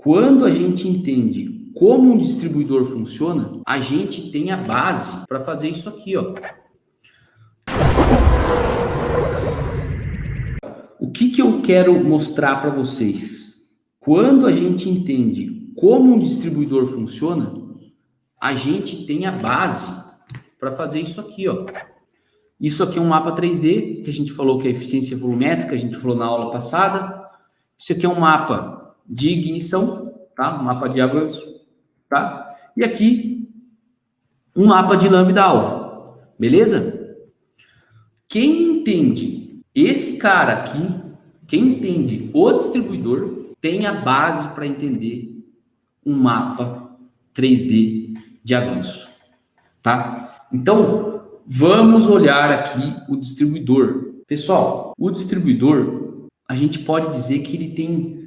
Quando a gente entende como um distribuidor funciona, a gente tem a base para fazer isso aqui, ó. O que eu quero mostrar para vocês? Quando a gente entende como um distribuidor funciona, a gente tem a base para fazer isso aqui, ó. Isso aqui é um mapa 3D, que a gente falou que é eficiência volumétrica, a gente falou na aula passada. Isso aqui é um mapa de ignição, tá? Um mapa de avanço, tá? E aqui, um mapa de lambda-alvo, beleza? Quem entende esse cara aqui, quem entende o distribuidor, tem a base para entender um mapa 3D de avanço, tá? Então, vamos olhar aqui o distribuidor. Pessoal, o distribuidor, a gente pode dizer que ele tem,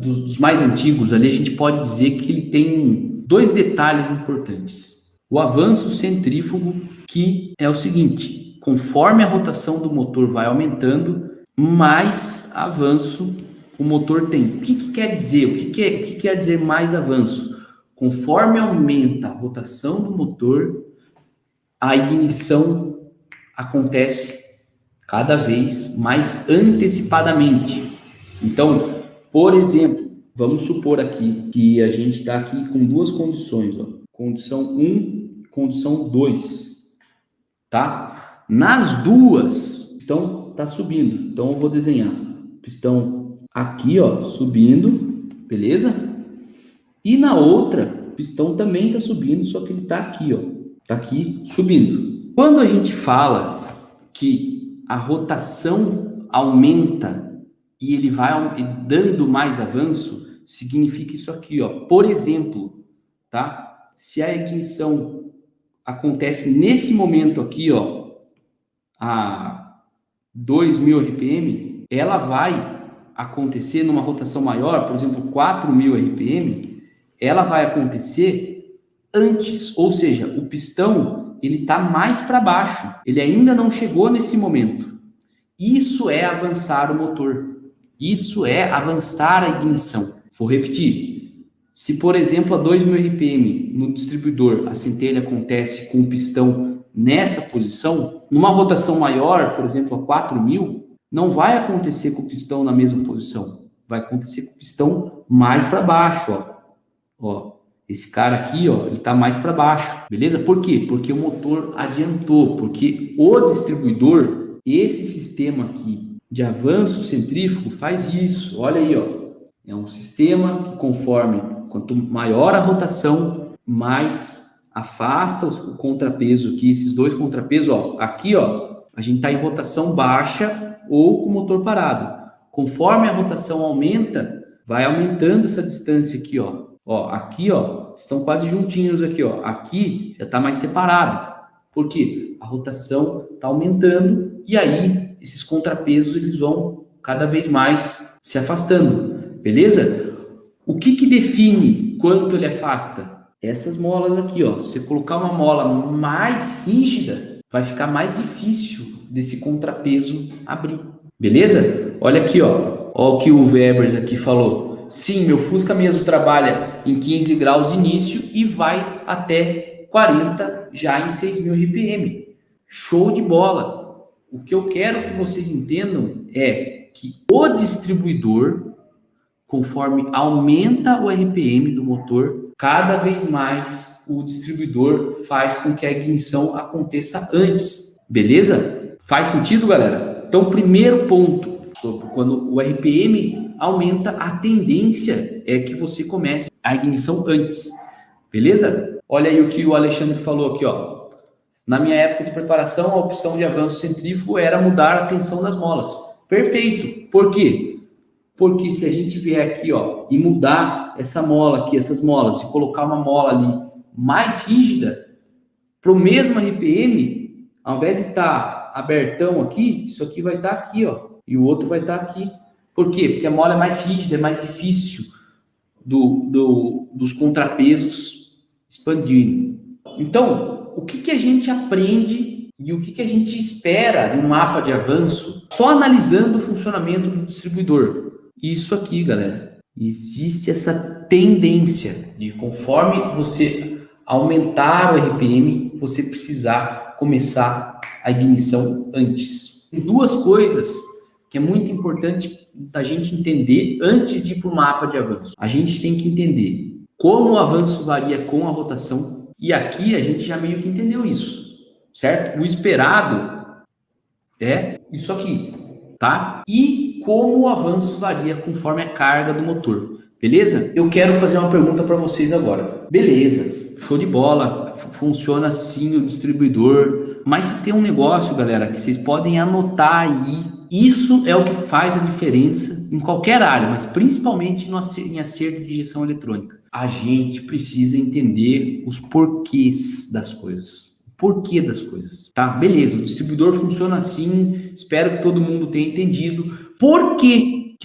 dos mais antigos ali, a gente pode dizer que ele tem dois detalhes importantes. O avanço centrífugo, que é o seguinte: conforme a rotação do motor vai aumentando, mais avanço o motor tem. O que quer dizer? O que quer dizer mais avanço? Conforme aumenta a rotação do motor, a ignição acontece cada vez mais antecipadamente. Então, por exemplo, vamos supor aqui que a gente está aqui com duas condições, ó. Condição 1 e condição 2, tá? Nas duas, tá subindo. Então, eu vou desenhar pistão aqui, ó, subindo, beleza? E na outra, o pistão também está subindo, só que ele está aqui, ó. Está aqui subindo. Quando a gente fala que a rotação aumenta e ele vai dando mais avanço, significa isso aqui, ó. Por exemplo, tá? Se a ignição acontece nesse momento aqui, ó, a 2.000 RPM, ela vai acontecer numa rotação maior, por exemplo, 4.000 RPM, ela vai acontecer antes, ou seja, o pistão ele está mais para baixo, ele ainda não chegou nesse momento. Isso é avançar o motor, isso é avançar a ignição. Vou repetir: se por exemplo a 2.000 RPM no distribuidor a centelha acontece com o pistão nessa posição, numa rotação maior, por exemplo a 4.000, não vai acontecer com o pistão na mesma posição, vai acontecer com o pistão mais para baixo, ó. Ó, esse cara aqui, ó, ele tá mais para baixo, beleza? Por quê? Porque o motor adiantou, porque o distribuidor, esse sistema aqui de avanço centrífugo faz isso. Olha aí, ó, é um sistema que conforme quanto maior a rotação, mais afasta o contrapeso aqui, esses dois contrapesos, ó, aqui, ó, a gente tá em rotação baixa ou com o motor parado. Conforme a rotação aumenta, vai aumentando essa distância aqui, ó. Ó, aqui, ó, estão quase juntinhos aqui, ó. Aqui já está mais separado. Por quê? A rotação está aumentando e aí esses contrapesos eles vão cada vez mais se afastando, beleza? O que define quanto ele afasta? Essas molas aqui, ó. Se você colocar uma mola mais rígida, vai ficar mais difícil desse contrapeso abrir, beleza? Olha aqui, ó. Ó o que o Weber aqui falou. Sim, meu Fusca mesmo trabalha em 15 graus início e vai até 40 já em 6.000 RPM. Show de bola! O que eu quero que vocês entendam é que o distribuidor, conforme aumenta o RPM do motor, cada vez mais o distribuidor faz com que a ignição aconteça antes. Beleza? Faz sentido, galera? Então, primeiro ponto, sobre quando o RPM aumenta, a tendência é que você comece a ignição antes, beleza? Olha aí o que o Alexandre falou aqui, ó. Na minha época de preparação, a opção de avanço centrífugo era mudar a tensão das molas. Perfeito. Por quê? Porque se a gente vier aqui, ó, e mudar essa mola aqui, essas molas, e colocar uma mola ali mais rígida, para o mesmo RPM, ao invés de estar abertão aqui, isso aqui vai estar aqui, ó, e o outro vai estar aqui. Por quê? Porque a mola é mais rígida, é mais difícil dos contrapesos expandirem. Então, o que a gente aprende e o que a gente espera de um mapa de avanço só analisando o funcionamento do distribuidor? Isso aqui, galera. Existe essa tendência de, conforme você aumentar o RPM, você precisar começar a ignição antes. Tem duas coisas que é muito importante da gente entender antes de ir para o mapa de avanço. A gente tem que entender como o avanço varia com a rotação, e aqui a gente já meio que entendeu isso, certo? O esperado é isso aqui, tá? E como o avanço varia conforme a carga do motor, beleza? Eu quero fazer uma pergunta para vocês agora. Beleza, show de bola, funciona assim o distribuidor, mas se tem um negócio, galera, que vocês podem anotar aí, isso é o que faz a diferença em qualquer área, mas principalmente em acerto de injeção eletrônica. A gente precisa entender os porquês das coisas. Porquê das coisas, tá? Beleza, o distribuidor funciona assim, espero que todo mundo tenha entendido. Por que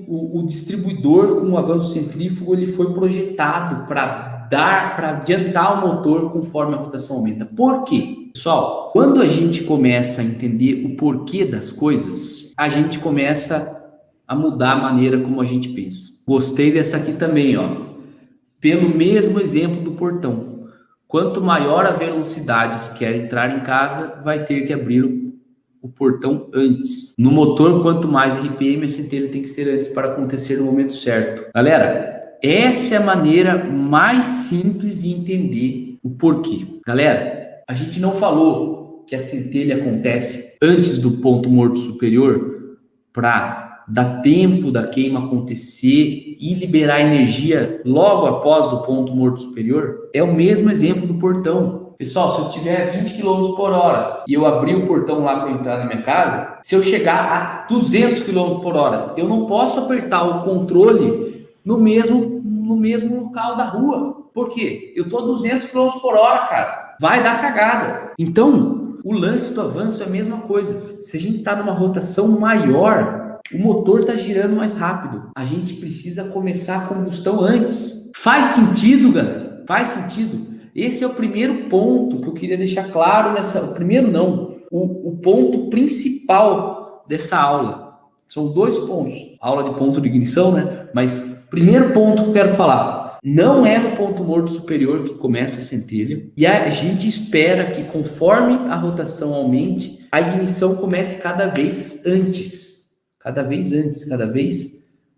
o distribuidor com o avanço centrífugo ele foi projetado para adiantar o motor conforme a rotação aumenta? Por quê? Pessoal, quando a gente começa a entender o porquê das coisas, a gente começa a mudar a maneira como a gente pensa. Gostei dessa aqui também, ó. Pelo mesmo exemplo do portão. Quanto maior a velocidade que quer entrar em casa, vai ter que abrir o portão antes. No motor, quanto mais RPM, a centelha tem que ser antes para acontecer no momento certo. Galera, essa é a maneira mais simples de entender o porquê. Galera, a gente não falou que a centelha acontece antes do ponto morto superior para dar tempo da queima acontecer e liberar energia logo após o ponto morto superior? É o mesmo exemplo do portão. Pessoal, se eu tiver 20 km por hora e eu abrir o portão lá para entrar na minha casa, se eu chegar a 200 km por hora, eu não posso apertar o controle no mesmo local da rua. Por quê? Eu tô a 200 km por hora, cara. Vai dar cagada. Então, o lance do avanço é a mesma coisa. Se a gente está numa rotação maior, o motor está girando mais rápido. A gente precisa começar a combustão antes. Faz sentido, galera? Faz sentido? Esse é o primeiro ponto que eu queria deixar claro nessa... O primeiro não. O ponto principal dessa aula. São dois pontos. Aula de ponto de ignição, né? Mas primeiro ponto que eu quero falar. Não é no ponto morto superior que começa a centelha. E a gente espera que conforme a rotação aumente, a ignição comece cada vez antes. Cada vez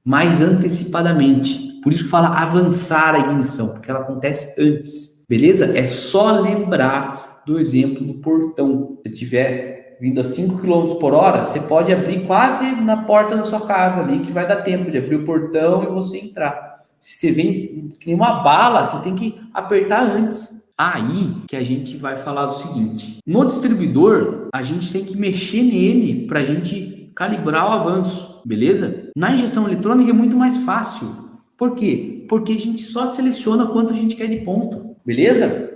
mais antecipadamente. Por isso que fala avançar a ignição, porque ela acontece antes, beleza? É só lembrar do exemplo do portão. Se estiver vindo a 5 km por hora, você pode abrir quase na porta da sua casa ali, que vai dar tempo de abrir o portão e você entrar. Se você vem que nem uma bala, você tem que apertar antes. Aí que a gente vai falar do seguinte: no distribuidor, a gente tem que mexer nele para a gente calibrar o avanço, beleza? Na injeção eletrônica é muito mais fácil. Por quê? Porque a gente só seleciona quanto a gente quer de ponto, beleza?